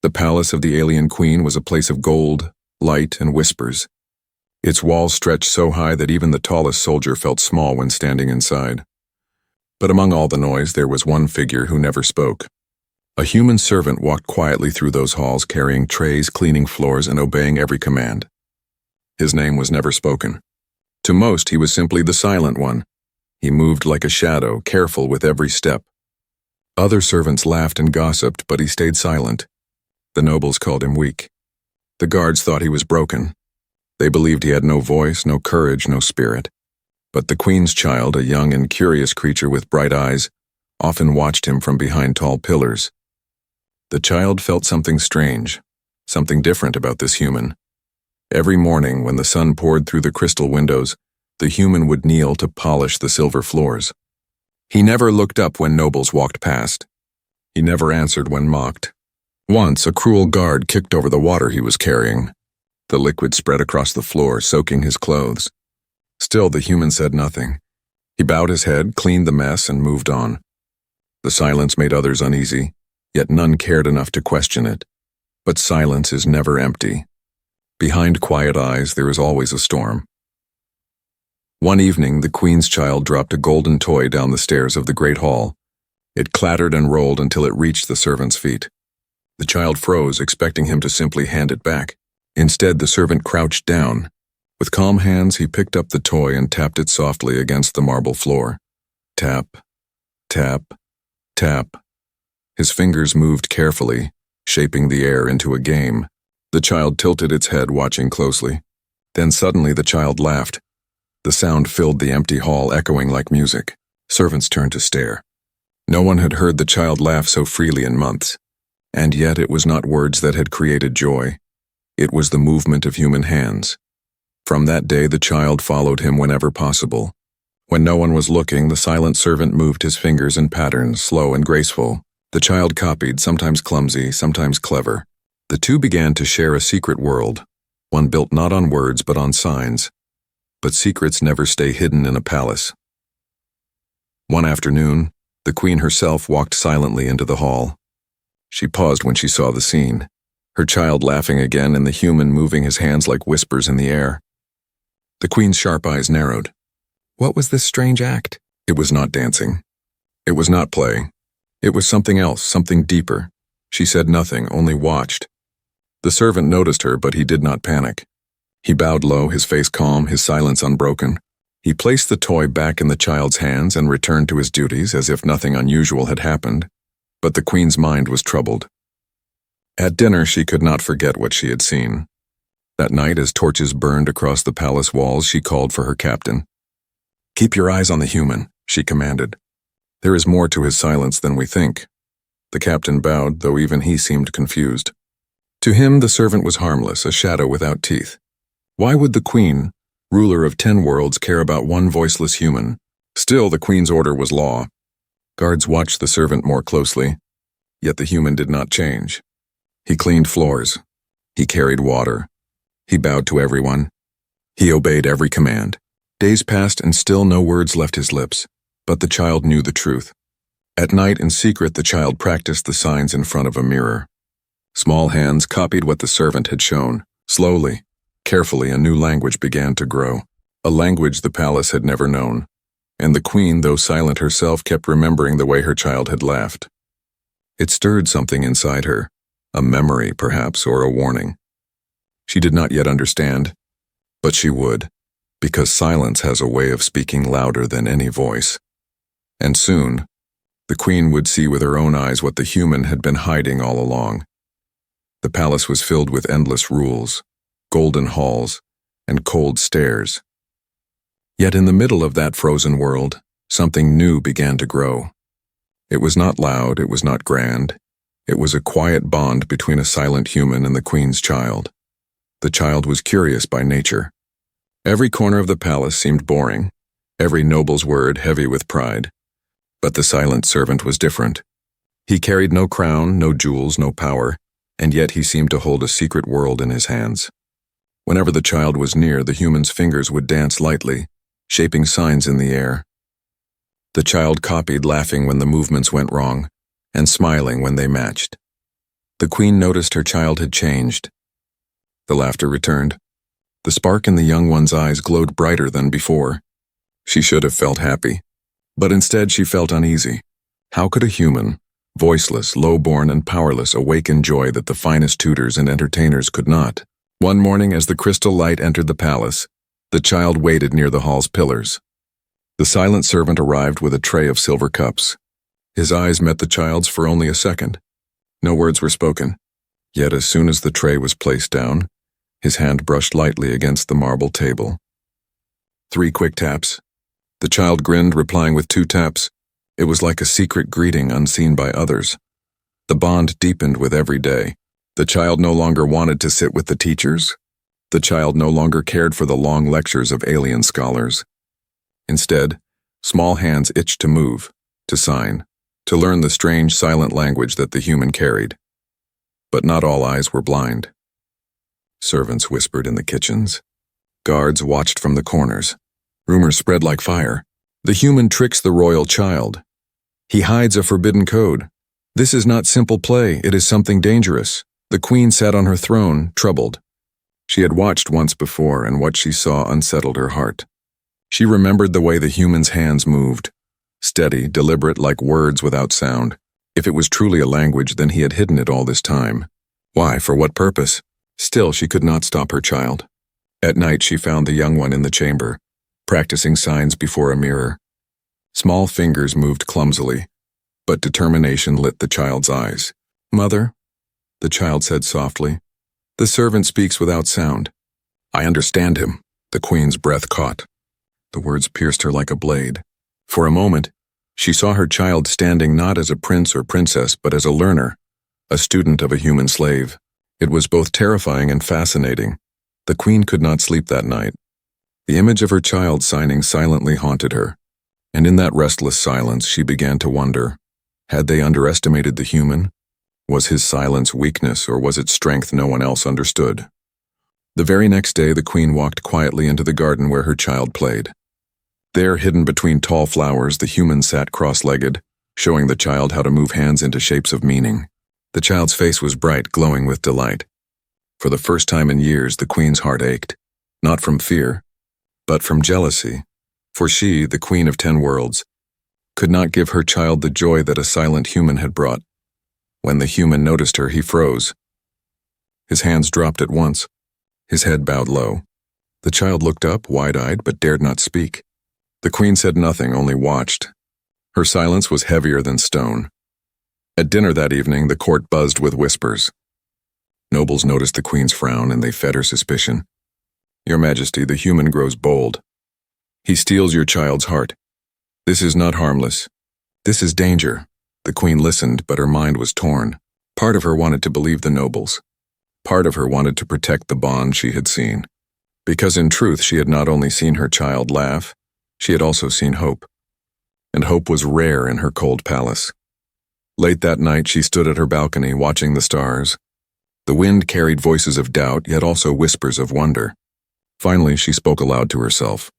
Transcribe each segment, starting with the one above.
The palace of the alien queen was a place of gold, light, and whispers. Its walls stretched so high that even the tallest soldier felt small when standing inside. But among all the noise, there was one figure who never spoke. A human servant walked quietly through those halls, carrying trays, cleaning floors, and obeying every command. His name was never spoken. To most, he was simply the silent one. He moved like a shadow, careful with every step. Other servants laughed and gossiped, but he stayed silent. The nobles called him weak. The guards thought he was broken. They believed he had no voice, no courage, no spirit. But the queen's child, a young and curious creature with bright eyes, often watched him from behind tall pillars. The child felt something strange, something different about this human. Every morning, when the sun poured through the crystal windows, the human would kneel to polish the silver floors. He never looked up when nobles walked past. He never answered when mocked. Once, a cruel guard kicked over the water he was carrying. The liquid spread across the floor, soaking his clothes. Still, the human said nothing. He bowed his head, cleaned the mess, and moved on. The silence made others uneasy, yet none cared enough to question it. But silence is never empty. Behind quiet eyes, there is always a storm. One evening, the queen's child dropped a golden toy down the stairs of the great hall. It clattered and rolled until it reached the servant's feet. The child froze, expecting him to simply hand it back. Instead, the servant crouched down. With calm hands, he picked up the toy and tapped it softly against the marble floor. Tap, tap, tap. His fingers moved carefully, shaping the air into a game. The child tilted its head, watching closely. Then suddenly the child laughed. The sound filled the empty hall, echoing like music. Servants turned to stare. No one had heard the child laugh so freely in months. And yet it was not words that had created joy. It was the movement of human hands. From that day, the child followed him whenever possible. When no one was looking, the silent servant moved his fingers in patterns, slow and graceful. The child copied, sometimes clumsy, sometimes clever. The two began to share a secret world, one built not on words but on signs. But secrets never stay hidden in a palace. One afternoon, the queen herself walked silently into the hall. She paused when she saw the scene, her child laughing again and the human moving his hands like whispers in the air. The queen's sharp eyes narrowed. What was this strange act? It was not dancing. It was not play. It was something else, something deeper. She said nothing, only watched. The servant noticed her, but he did not panic. He bowed low, his face calm, his silence unbroken. He placed the toy back in the child's hands and returned to his duties as if nothing unusual had happened. But the queen's mind was troubled. At dinner, she could not forget what she had seen. That night, as torches burned across the palace walls, she called for her captain. "Keep your eyes on the human," she commanded. "There is more to his silence than we think." The captain bowed, though even he seemed confused. To him, the servant was harmless, a shadow without teeth. Why would the queen, ruler of 10 worlds, care about one voiceless human? Still, the queen's order was law. Guards watched the servant more closely, yet the human did not change. He cleaned floors. He carried water. He bowed to everyone. He obeyed every command. Days passed and still no words left his lips, but the child knew the truth. At night, in secret, the child practiced the signs in front of a mirror. Small hands copied what the servant had shown. Slowly, carefully, a new language began to grow, a language the palace had never known. And the queen, though silent herself, kept remembering the way her child had laughed. It stirred something inside her, a memory, perhaps, or a warning. She did not yet understand, but she would, because silence has a way of speaking louder than any voice. And soon, the queen would see with her own eyes what the human had been hiding all along. The palace was filled with endless rules, golden halls, and cold stairs. Yet in the middle of that frozen world, something new began to grow. It was not loud, it was not grand. It was a quiet bond between a silent human and the queen's child. The child was curious by nature. Every corner of the palace seemed boring, every noble's word heavy with pride. But the silent servant was different. He carried no crown, no jewels, no power, and yet he seemed to hold a secret world in his hands. Whenever the child was near, the human's fingers would dance lightly, shaping signs in the air. The child copied, laughing when the movements went wrong, and smiling when they matched. The queen noticed her child had changed. The laughter returned. The spark in the young one's eyes glowed brighter than before. She should have felt happy, but instead she felt uneasy. How could a human, voiceless, low-born, and powerless, awaken joy that the finest tutors and entertainers could not? One morning, as the crystal light entered the palace, the child waited near the hall's pillars. The silent servant arrived with a tray of silver cups. His eyes met the child's for only a second. No words were spoken, yet as soon as the tray was placed down, his hand brushed lightly against the marble table. 3 quick taps. The child grinned, replying with 2 taps. It was like a secret greeting unseen by others. The bond deepened with every day. The child no longer wanted to sit with the teachers. The child no longer cared for the long lectures of alien scholars. Instead, small hands itched to move, to sign, to learn the strange silent language that the human carried. But not all eyes were blind. Servants whispered in the kitchens. Guards watched from the corners. Rumors spread like fire. The human tricks the royal child. He hides a forbidden code. This is not simple play, it is something dangerous. The queen sat on her throne, troubled. She had watched once before, and what she saw unsettled her heart. She remembered the way the human's hands moved, steady, deliberate, like words without sound. If it was truly a language, then he had hidden it all this time. Why, for what purpose? Still, she could not stop her child. At night, she found the young one in the chamber, practicing signs before a mirror. Small fingers moved clumsily, but determination lit the child's eyes. "Mother," the child said softly, "the servant speaks without sound." "I understand him," the queen's breath caught. The words pierced her like a blade. For a moment, she saw her child standing not as a prince or princess, but as a learner, a student of a human slave. It was both terrifying and fascinating. The queen could not sleep that night. The image of her child signing silently haunted her, and in that restless silence she began to wonder, had they underestimated the human? Was his silence weakness, or was it strength no one else understood? The very next day, the queen walked quietly into the garden where her child played. There, hidden between tall flowers, the human sat cross-legged, showing the child how to move hands into shapes of meaning. The child's face was bright, glowing with delight. For the first time in years, the queen's heart ached, not from fear, but from jealousy, for she, the queen of 10 worlds, could not give her child the joy that a silent human had brought. When the human noticed her, he froze. His hands dropped at once. His head bowed low. The child looked up, wide-eyed, but dared not speak. The queen said nothing, only watched. Her silence was heavier than stone. At dinner that evening, the court buzzed with whispers. Nobles noticed the queen's frown, and they fed her suspicion. "Your Majesty, the human grows bold. He steals your child's heart. This is not harmless. This is danger." The queen listened, but her mind was torn. Part of her wanted to believe the nobles. Part of her wanted to protect the bond she had seen. Because in truth, she had not only seen her child laugh, she had also seen hope. And hope was rare in her cold palace. Late that night, she stood at her balcony, watching the stars. The wind carried voices of doubt, yet also whispers of wonder. Finally, she spoke aloud to herself.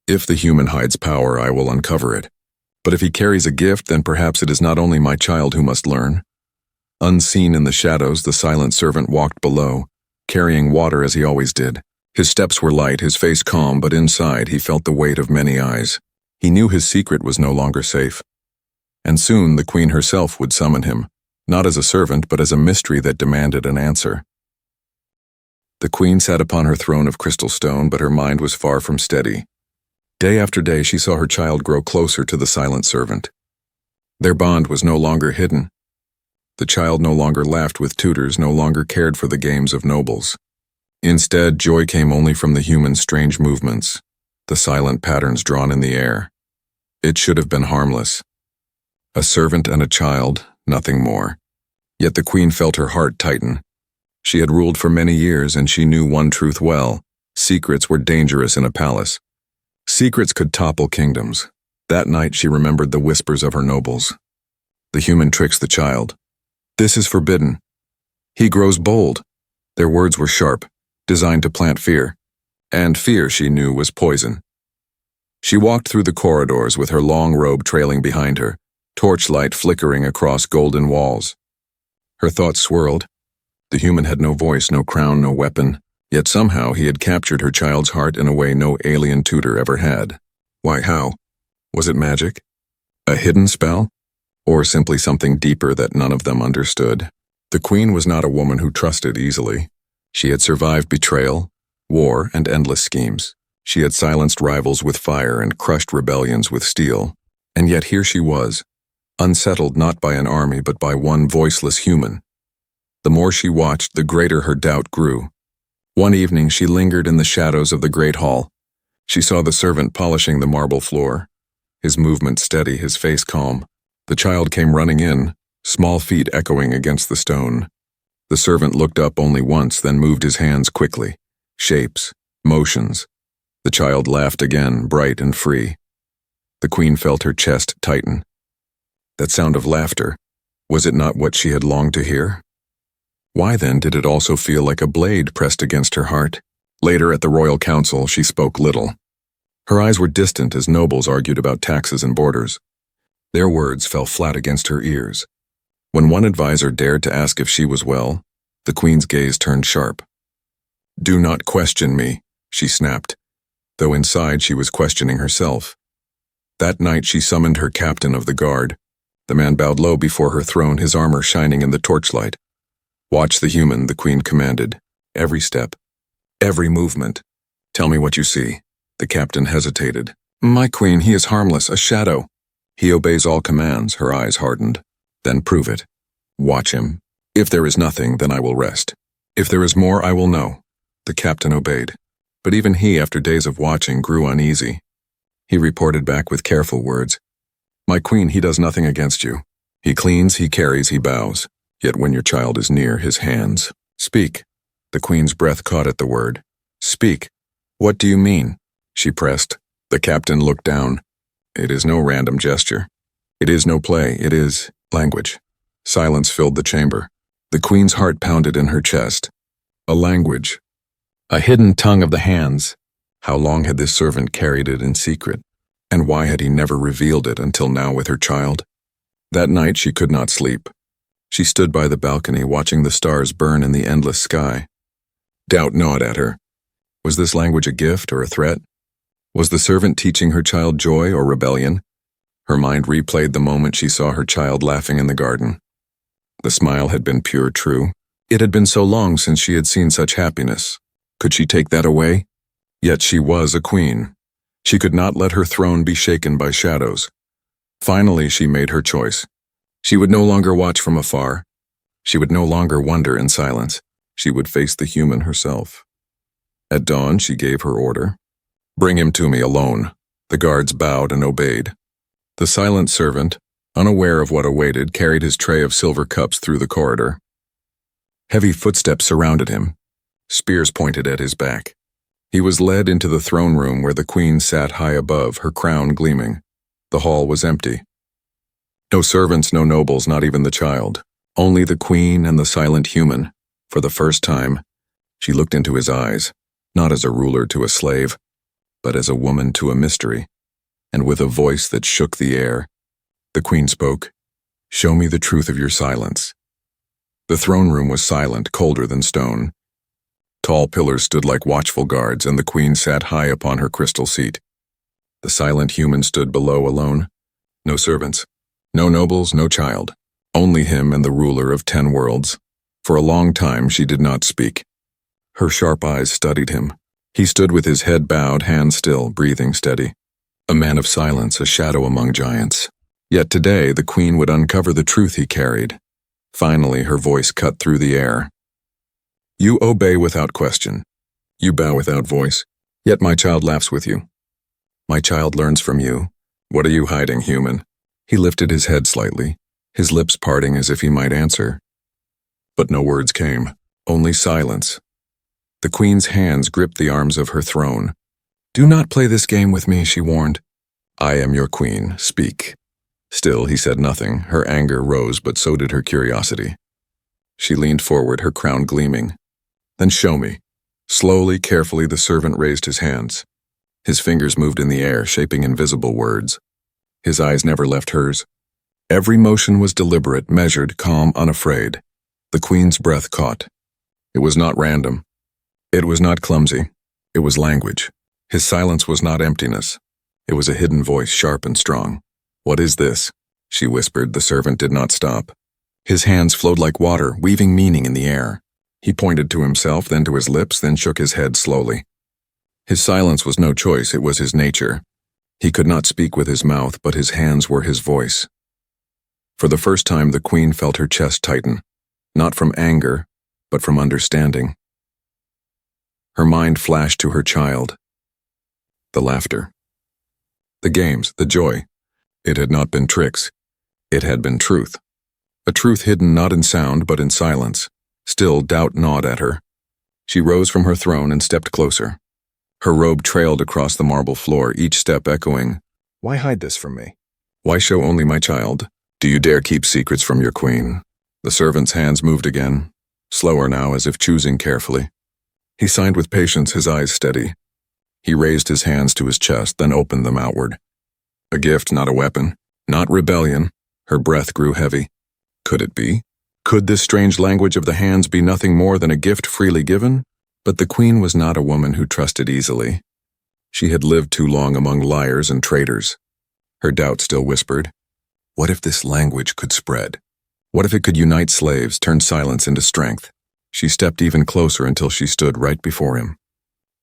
"If the human hides power, I will uncover it. But if he carries a gift, then perhaps it is not only my child who must learn." Unseen in the shadows, the silent servant walked below, carrying water as he always did. His steps were light, his face calm, but inside he felt the weight of many eyes. He knew his secret was no longer safe. And soon the queen herself would summon him, not as a servant, but as a mystery that demanded an answer. The queen sat upon her throne of crystal stone, but her mind was far from steady. Day after day, she saw her child grow closer to the silent servant. Their bond was no longer hidden. The child no longer laughed with tutors, no longer cared for the games of nobles. Instead, joy came only from the human's strange movements, the silent patterns drawn in the air. It should have been harmless. A servant and a child, nothing more. Yet the queen felt her heart tighten. She had ruled for many years, and she knew one truth well: secrets were dangerous in a palace. Secrets could topple kingdoms. That night she remembered the whispers of her nobles. The human tricks the child. This is forbidden. He grows bold. Their words were sharp, designed to plant fear. And fear, she knew, was poison. She walked through the corridors with her long robe trailing behind her, torchlight flickering across golden walls. Her thoughts swirled. The human had no voice, no crown, no weapon, yet somehow he had captured her child's heart in a way no alien tutor ever had. Why, how? Was it magic? A hidden spell? Or simply something deeper that none of them understood? The queen was not a woman who trusted easily. She had survived betrayal, war, and endless schemes. She had silenced rivals with fire and crushed rebellions with steel. And yet here she was, unsettled not by an army but by one voiceless human. The more she watched, the greater her doubt grew. One evening she lingered in the shadows of the great hall. She saw the servant polishing the marble floor, his movement steady, his face calm. The child came running in, small feet echoing against the stone. The servant looked up only once, then moved his hands quickly. Shapes, motions. The child laughed again, bright and free. The queen felt her chest tighten. That sound of laughter, was it not what she had longed to hear? Why then did it also feel like a blade pressed against her heart? Later at the royal council, she spoke little. Her eyes were distant as nobles argued about taxes and borders. Their words fell flat against her ears. When one advisor dared to ask if she was well, the queen's gaze turned sharp. "Do not question me," she snapped, though inside she was questioning herself. That night she summoned her captain of the guard. The man bowed low before her throne, his armor shining in the torchlight. "Watch the human," the queen commanded. "Every step, every movement. Tell me what you see." The captain hesitated. "My queen, he is harmless, a shadow." "He obeys all commands," her eyes hardened. "Then prove it. Watch him. If there is nothing, then I will rest. If there is more, I will know." The captain obeyed. But even he, after days of watching, grew uneasy. He reported back with careful words. "My queen, he does nothing against you. He cleans, he carries, he bows. Yet when your child is near, his hands." "Speak." The queen's breath caught at the word. "Speak. What do you mean?" She pressed. The captain looked down. "It is no random gesture. It is no play. It is language." Silence filled the chamber. The queen's heart pounded in her chest. A language. A hidden tongue of the hands. How long had this servant carried it in secret? And why had he never revealed it until now with her child? That night she could not sleep. She stood by the balcony watching the stars burn in the endless sky. Doubt gnawed at her. Was this language a gift or a threat? Was the servant teaching her child joy or rebellion? Her mind replayed the moment she saw her child laughing in the garden. The smile had been pure true. It had been so long since she had seen such happiness. Could she take that away? Yet she was a queen. She could not let her throne be shaken by shadows. Finally, she made her choice. She would no longer watch from afar. She would no longer wonder in silence. She would face the human herself. At dawn, she gave her order. "Bring him to me alone." The guards bowed and obeyed. The silent servant, unaware of what awaited, carried his tray of silver cups through the corridor. Heavy footsteps surrounded him. Spears pointed at his back. He was led into the throne room where the queen sat high above, her crown gleaming. The hall was empty. No servants, no nobles, not even the child. Only the queen and the silent human. For the first time, she looked into his eyes, not as a ruler to a slave, but as a woman to a mystery. And with a voice that shook the air, the queen spoke, "Show me the truth of your silence." The throne room was silent, colder than stone. Tall pillars stood like watchful guards, and the queen sat high upon her crystal seat. The silent human stood below alone. No servants, no nobles, no child. Only him and the ruler of 10 worlds. For a long time she did not speak. Her sharp eyes studied him. He stood with his head bowed, hands still, breathing steady. A man of silence, a shadow among giants. Yet today the queen would uncover the truth he carried. Finally her voice cut through the air. "You obey without question. You bow without voice. Yet my child laughs with you. My child learns from you. What are you hiding, human?" He lifted his head slightly, his lips parting as if he might answer. But no words came, only silence. The queen's hands gripped the arms of her throne. "Do not play this game with me," she warned. "I am your queen. Speak." Still, he said nothing. Her anger rose, but so did her curiosity. She leaned forward, her crown gleaming. "Then show me." Slowly, carefully, the servant raised his hands. His fingers moved in the air, shaping invisible words. His eyes never left hers. Every motion was deliberate, measured, calm, unafraid. The queen's breath caught. It was not random. It was not clumsy. It was language. His silence was not emptiness. It was a hidden voice, sharp and strong. "What is this?" she whispered. The servant did not stop. His hands flowed like water, weaving meaning in the air. He pointed to himself, then to his lips, then shook his head slowly. His silence was no choice, it was his nature. He could not speak with his mouth, but his hands were his voice. For the first time, the queen felt her chest tighten, not from anger, but from understanding. Her mind flashed to her child. The laughter. The games, the joy. It had not been tricks. It had been truth. A truth hidden not in sound, but in silence. Still, doubt gnawed at her. She rose from her throne and stepped closer. Her robe trailed across the marble floor, each step echoing, "Why hide this from me? Why show only my child? Do you dare keep secrets from your queen?" The servant's hands moved again, slower now, as if choosing carefully. He signed with patience, his eyes steady. He raised his hands to his chest, then opened them outward. A gift, not a weapon, not rebellion. Her breath grew heavy. Could it be? Could this strange language of the hands be nothing more than a gift freely given? But the queen was not a woman who trusted easily. She had lived too long among liars and traitors. Her doubt still whispered, what if this language could spread? What if it could unite slaves, turn silence into strength? She stepped even closer until she stood right before him.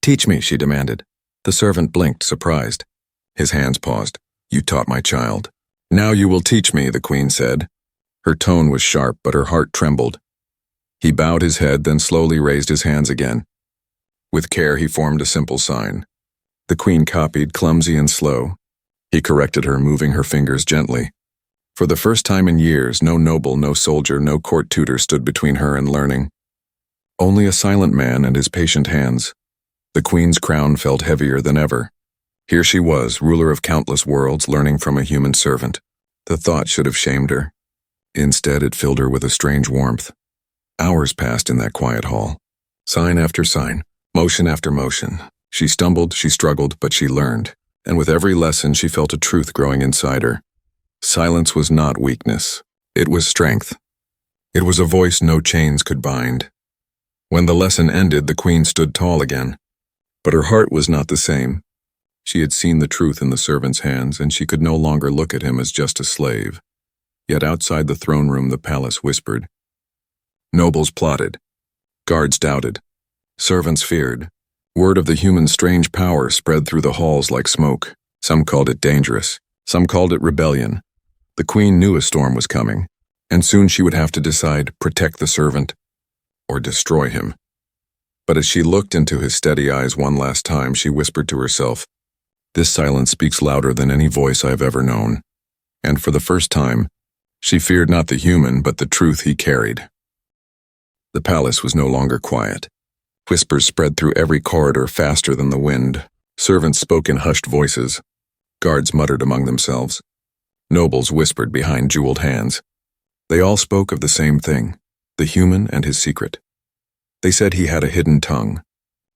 "Teach me," she demanded. The servant blinked, surprised. His hands paused. "You taught my child. Now you will teach me," the queen said. Her tone was sharp, but her heart trembled. He bowed his head, then slowly raised his hands again. With care, he formed a simple sign. The queen copied, clumsy and slow. He corrected her, moving her fingers gently. For the first time in years, no noble, no soldier, no court tutor stood between her and learning. Only a silent man and his patient hands. The queen's crown felt heavier than ever. Here she was, ruler of countless worlds, learning from a human servant. The thought should have shamed her. Instead, it filled her with a strange warmth. Hours passed in that quiet hall. Sign after sign, motion after motion. She stumbled, she struggled, but she learned. And with every lesson, she felt a truth growing inside her. Silence was not weakness. It was strength. It was a voice no chains could bind. When the lesson ended, the queen stood tall again. But her heart was not the same. She had seen the truth in the servant's hands, and she could no longer look at him as just a slave. Yet outside the throne room, the palace whispered. Nobles plotted. Guards doubted. Servants feared. Word of the human strange power spread through the halls like smoke. Some called it dangerous. Some called it rebellion. The queen knew a storm was coming, and soon she would have to decide, protect the servant or destroy him. But as she looked into his steady eyes one last time, she whispered to herself, "This silence speaks louder than any voice I have ever known." And for the first time, she feared not the human, but the truth he carried. The palace was no longer quiet. Whispers spread through every corridor faster than the wind. Servants spoke in hushed voices. Guards muttered among themselves. Nobles whispered behind jeweled hands. They all spoke of the same thing, the human and his secret. They said he had a hidden tongue.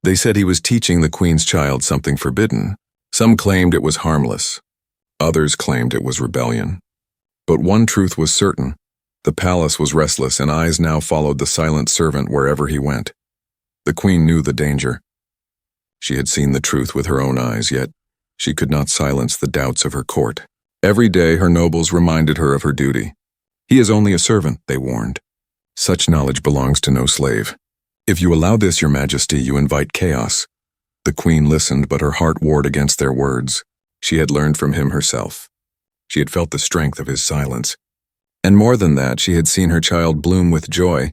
They said he was teaching the queen's child something forbidden. Some claimed it was harmless. Others claimed it was rebellion. But one truth was certain. The palace was restless, and eyes now followed the silent servant wherever he went. The queen knew the danger. She had seen the truth with her own eyes, yet she could not silence the doubts of her court. Every day her nobles reminded her of her duty. He is only a servant, they warned. Such knowledge belongs to no slave. If you allow this, your majesty, you invite chaos. The queen listened, but her heart warred against their words. She had learned from him herself. She had felt the strength of his silence. And more than that, she had seen her child bloom with joy.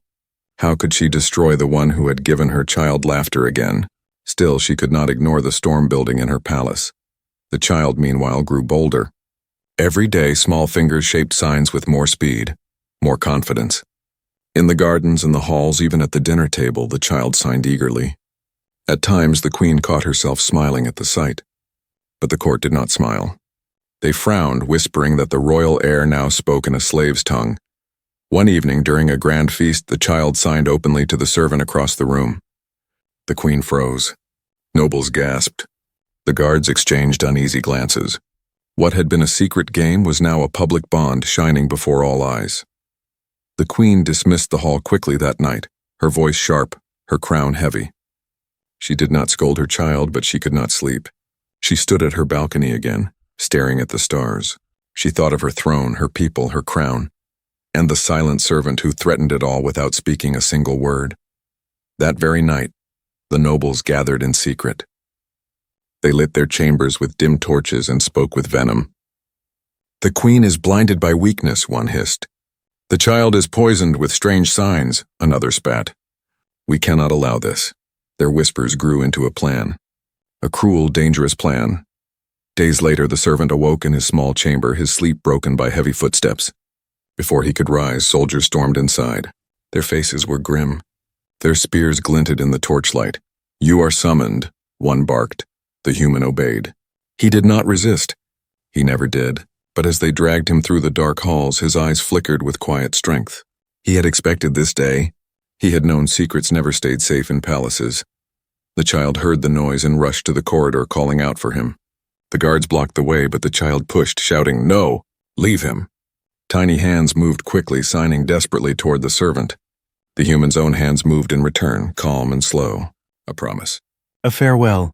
How could she destroy the one who had given her child laughter again? Still, she could not ignore the storm building in her palace. The child, meanwhile, grew bolder. Every day, small fingers shaped signs with more speed, more confidence. In the gardens and the halls, even at the dinner table, the child signed eagerly. At times, the queen caught herself smiling at the sight. But the court did not smile. They frowned, whispering that the royal heir now spoke in a slave's tongue. One evening, during a grand feast, the child signed openly to the servant across the room. The queen froze. Nobles gasped. The guards exchanged uneasy glances. What had been a secret game was now a public bond shining before all eyes. The queen dismissed the hall quickly that night, her voice sharp, her crown heavy. She did not scold her child, but she could not sleep. She stood at her balcony again, staring at the stars. She thought of her throne, her people, her crown, and the silent servant who threatened it all without speaking a single word. That very night, the nobles gathered in secret. They lit their chambers with dim torches and spoke with venom. "The queen is blinded by weakness," one hissed. "The child is poisoned with strange signs," another spat. "We cannot allow this." Their whispers grew into a plan. A cruel, dangerous plan. Days later, the servant awoke in his small chamber, his sleep broken by heavy footsteps. Before he could rise, soldiers stormed inside. Their faces were grim. Their spears glinted in the torchlight. "You are summoned," one barked. The human obeyed. He did not resist. He never did. But as they dragged him through the dark halls, his eyes flickered with quiet strength. He had expected this day. He had known secrets never stayed safe in palaces. The child heard the noise and rushed to the corridor, calling out for him. The guards blocked the way, but the child pushed, shouting, "No! Leave him!" Tiny hands moved quickly, signing desperately toward the servant. The human's own hands moved in return, calm and slow. A promise. A farewell.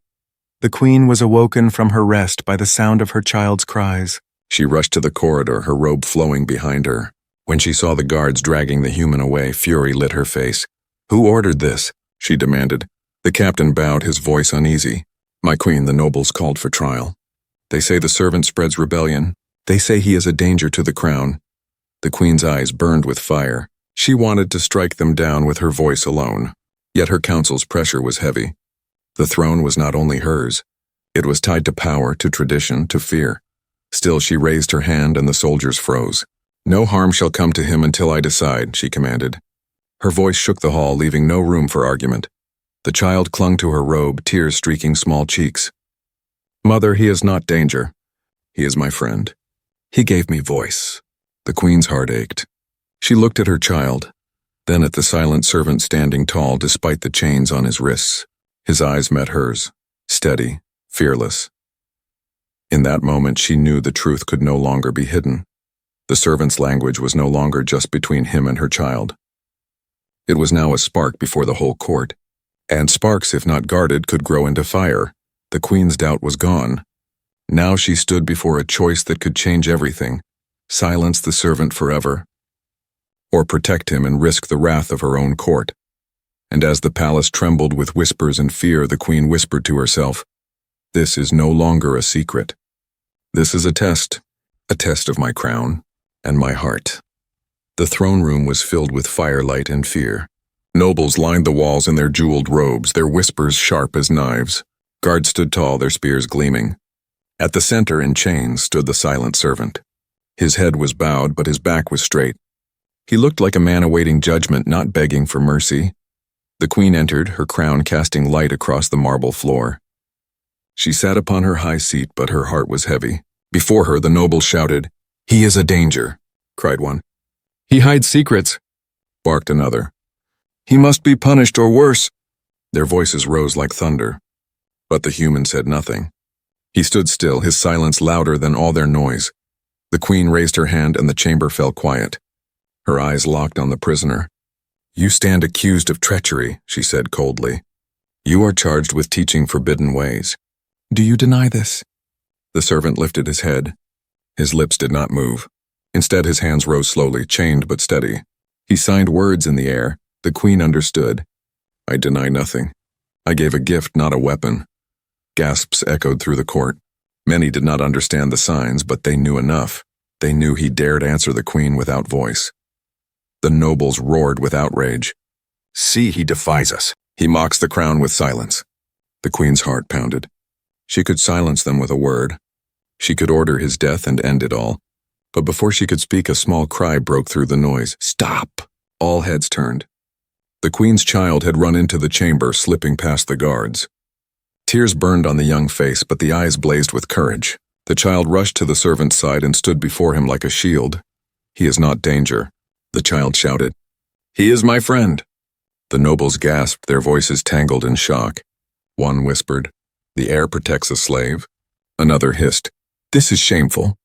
The queen was awoken from her rest by the sound of her child's cries. She rushed to the corridor, her robe flowing behind her. When she saw the guards dragging the human away, fury lit her face. "Who ordered this?" she demanded. The captain bowed, his voice uneasy. "My queen, the nobles called for trial. They say the servant spreads rebellion. They say he is a danger to the crown." The queen's eyes burned with fire. She wanted to strike them down with her voice alone. Yet her council's pressure was heavy. The throne was not only hers. It was tied to power, to tradition, to fear. Still, she raised her hand and the soldiers froze. "No harm shall come to him until I decide," she commanded. Her voice shook the hall, leaving no room for argument. The child clung to her robe, tears streaking small cheeks. "Mother, he is not danger. He is my friend. He gave me voice." The queen's heart ached. She looked at her child, then at the silent servant standing tall despite the chains on his wrists. His eyes met hers, steady, fearless. In that moment, she knew the truth could no longer be hidden. The servant's language was no longer just between him and her child. It was now a spark before the whole court. And sparks, if not guarded, could grow into fire. The queen's doubt was gone. Now she stood before a choice that could change everything: silence the servant forever, or protect him and risk the wrath of her own court. And as the palace trembled with whispers and fear, the queen whispered to herself, "This is no longer a secret. This is a test of my crown and my heart." The throne room was filled with firelight and fear. Nobles lined the walls in their jeweled robes, their whispers sharp as knives. Guards stood tall, their spears gleaming. At the center, in chains, stood the silent servant. His head was bowed, but his back was straight. He looked like a man awaiting judgment, not begging for mercy. The queen entered, her crown casting light across the marble floor. She sat upon her high seat, but her heart was heavy. Before her, the nobles shouted, "He is a danger," cried one. "He hides secrets," barked another. "He must be punished or worse." Their voices rose like thunder. But the human said nothing. He stood still, his silence louder than all their noise. The queen raised her hand and the chamber fell quiet. Her eyes locked on the prisoner. "You stand accused of treachery," she said coldly. "You are charged with teaching forbidden ways. Do you deny this?" The servant lifted his head. His lips did not move. Instead, his hands rose slowly, chained but steady. He signed words in the air. The queen understood. "I deny nothing. I gave a gift, not a weapon." Gasps echoed through the court. Many did not understand the signs, but they knew enough. They knew he dared answer the queen without voice. The nobles roared with outrage. "See, he defies us. He mocks the crown with silence." The queen's heart pounded. She could silence them with a word. She could order his death and end it all. But before she could speak, a small cry broke through the noise. "Stop!" All heads turned. The queen's child had run into the chamber, slipping past the guards. Tears burned on the young face, but the eyes blazed with courage. The child rushed to the servant's side and stood before him like a shield. "He is not danger," the child shouted. "He is my friend." The nobles gasped, their voices tangled in shock. One whispered, "The heir protects a slave." Another hissed, "This is shameful."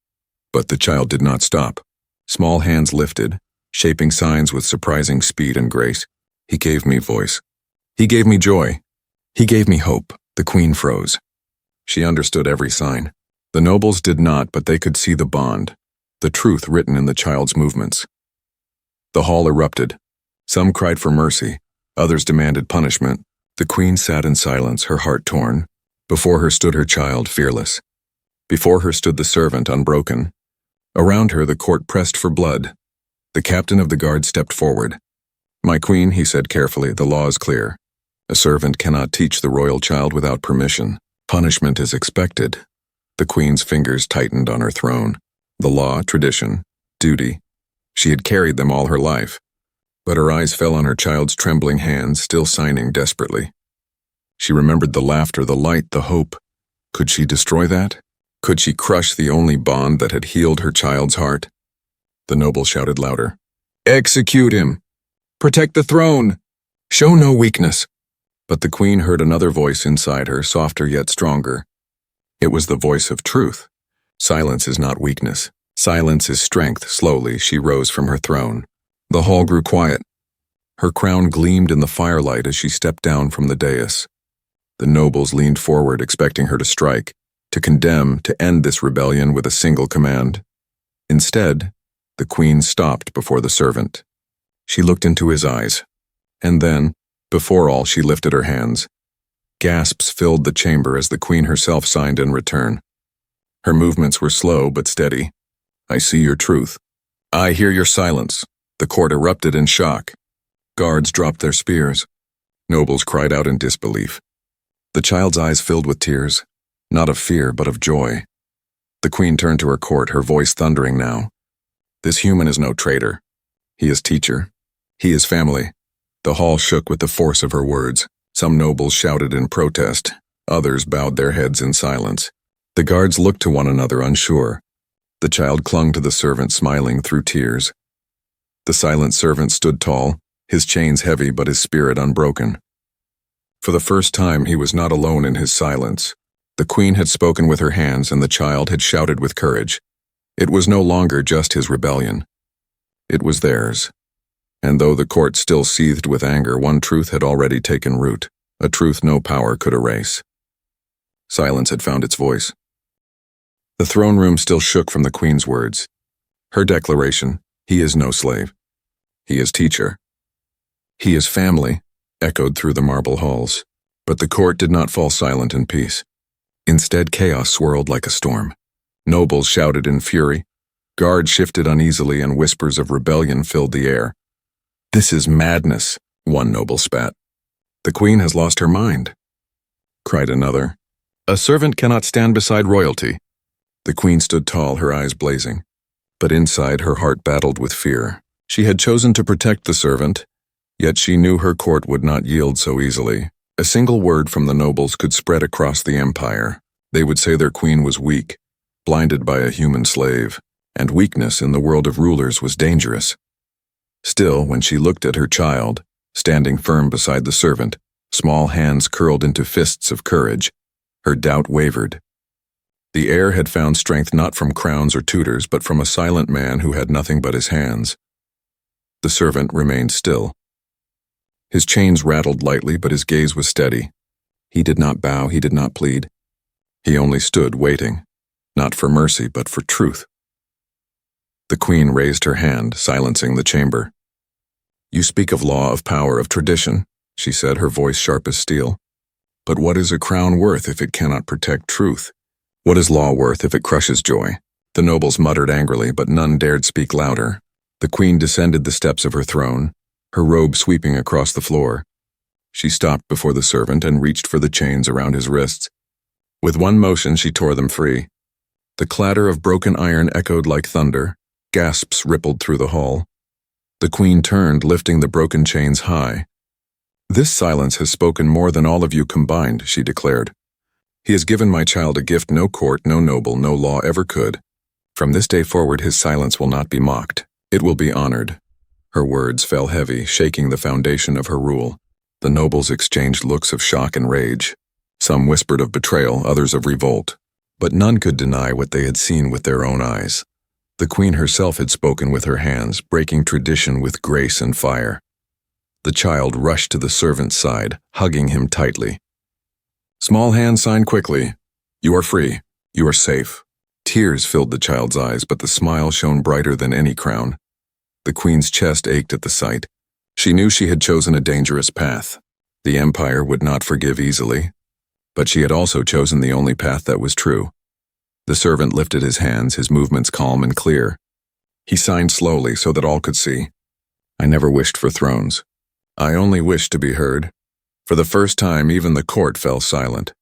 But the child did not stop. Small hands lifted. shaping signs with surprising speed and grace. He gave me voice. He gave me joy. He gave me hope. The queen froze. She understood every sign. The nobles did not, but they could see the bond, the truth written in the child's movements. The hall erupted. Some cried for mercy. Others demanded punishment. The queen sat in silence, her heart torn. Before her stood her child, fearless. Before her stood the servant, unbroken. Around her the court pressed for blood. The captain of the guard stepped forward. "My queen," he said carefully, "the law is clear. A servant cannot teach the royal child without permission. Punishment is expected." The queen's fingers tightened on her throne. The law, tradition, duty. She had carried them all her life. But her eyes fell on her child's trembling hands, still signing desperately. She remembered the laughter, the light, the hope. Could she destroy that? Could she crush the only bond that had healed her child's heart? The noble shouted louder. "Execute him! Protect the throne! Show no weakness!" But the queen heard another voice inside her, softer yet stronger. It was the voice of truth. Silence is not weakness. Silence is strength. Slowly, she rose from her throne. The hall grew quiet. Her crown gleamed in the firelight as she stepped down from the dais. The nobles leaned forward, expecting her to strike, to condemn, to end this rebellion with a single command. Instead, the queen stopped before the servant. She looked into his eyes. And then, before all, she lifted her hands. Gasps filled the chamber as the queen herself signed in return. Her movements were slow but steady. "I see your truth. I hear your silence." The court erupted in shock. Guards dropped their spears. Nobles cried out in disbelief. The child's eyes filled with tears, not of fear but of joy. The queen turned to her court, her voice thundering now. "This human is no traitor. He is teacher. He is family." The hall shook with the force of her words. Some nobles shouted in protest. Others bowed their heads in silence. The guards looked to one another, unsure. The child clung to the servant, smiling through tears. The silent servant stood tall, his chains heavy but his spirit unbroken. For the first time, he was not alone in his silence. The queen had spoken with her hands and the child had shouted with courage. It was no longer just his rebellion. It was theirs. And though the court still seethed with anger, one truth had already taken root, a truth no power could erase. Silence had found its voice. The throne room still shook from the queen's words. Her declaration, "He is no slave. He is teacher. He is family," echoed through the marble halls. But the court did not fall silent in peace. Instead, chaos swirled like a storm. Nobles shouted in fury. Guards shifted uneasily and whispers of rebellion filled the air. "This is madness," one noble spat. "The queen has lost her mind," cried another. "A servant cannot stand beside royalty." The queen stood tall, her eyes blazing. But inside, her heart battled with fear. She had chosen to protect the servant, yet she knew her court would not yield so easily. A single word from the nobles could spread across the empire. They would say their queen was weak, blinded by a human slave, and weakness in the world of rulers was dangerous. Still, when she looked at her child, standing firm beside the servant, small hands curled into fists of courage, her doubt wavered. The heir had found strength not from crowns or tutors, but from a silent man who had nothing but his hands. The servant remained still. His chains rattled lightly, but his gaze was steady. He did not bow, he did not plead. He only stood waiting, not for mercy, but for truth. The queen raised her hand, silencing the chamber. "You speak of law, of power, of tradition," she said, her voice sharp as steel. "But what is a crown worth if it cannot protect truth? What is law worth if it crushes joy?" The nobles muttered angrily, but none dared speak louder. The queen descended the steps of her throne, her robe sweeping across the floor. She stopped before the servant and reached for the chains around his wrists. With one motion, she tore them free. The clatter of broken iron echoed like thunder. Gasps rippled through the hall. The queen turned, lifting the broken chains high. "This silence has spoken more than all of you combined," she declared. "He has given my child a gift no court, no noble, no law ever could. From this day forward, his silence will not be mocked. It will be honored." Her words fell heavy, shaking the foundation of her rule. The nobles exchanged looks of shock and rage. Some whispered of betrayal, others of revolt. But none could deny what they had seen with their own eyes. The queen herself had spoken with her hands, breaking tradition with grace and fire. The child rushed to the servant's side, hugging him tightly. Small hand signed quickly. You are free. You are safe. Tears filled the child's eyes, but the smile shone brighter than any crown. The queen's chest ached at the sight. She knew she had chosen a dangerous path. The empire would not forgive easily. But she had also chosen the only path that was true. The servant lifted his hands, his movements calm and clear. He signed slowly so that all could see. I never wished for thrones. I only wished to be heard. For the first time, even the court fell silent.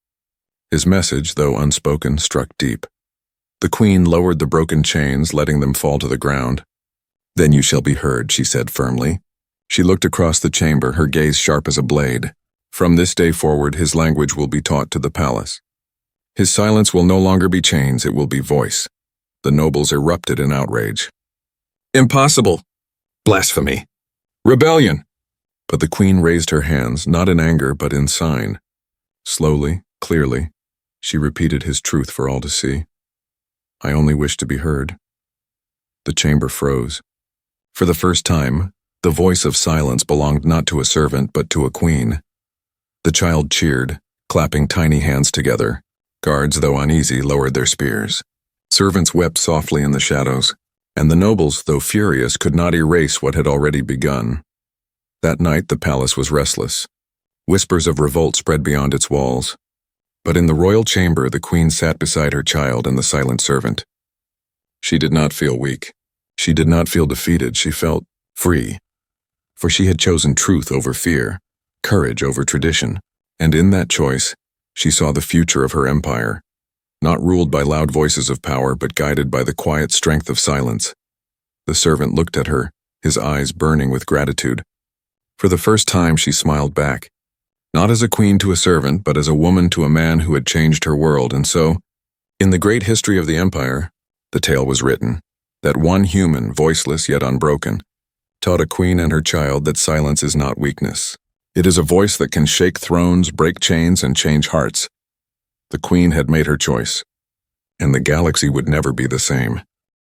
His message, though unspoken, struck deep. The queen lowered the broken chains, letting them fall to the ground. Then you shall be heard, she said firmly. She looked across the chamber, her gaze sharp as a blade. From this day forward, his language will be taught to the palace. His silence will no longer be chains, it will be voice. The nobles erupted in outrage. Impossible! Blasphemy! Rebellion! But the queen raised her hands, not in anger, but in sign. Slowly, clearly, she repeated his truth for all to see. I only wish to be heard. The chamber froze. For the first time, the voice of silence belonged not to a servant, but to a queen. The child cheered, clapping tiny hands together. Guards, though uneasy, lowered their spears. Servants wept softly in the shadows, and the nobles, though furious, could not erase what had already begun. That night the palace was restless. Whispers of revolt spread beyond its walls. But in the royal chamber the queen sat beside her child and the silent servant. She did not feel weak. She did not feel defeated. She felt free. For she had chosen truth over fear, courage over tradition, and in that choice, she saw the future of her empire, not ruled by loud voices of power, but guided by the quiet strength of silence. The servant looked at her, his eyes burning with gratitude. For the first time she smiled back, not as a queen to a servant, but as a woman to a man who had changed her world. And so, in the great history of the empire, the tale was written, that one human, voiceless yet unbroken, taught a queen and her child that silence is not weakness. It is a voice that can shake thrones, break chains, and change hearts. The queen had made her choice, and the galaxy would never be the same.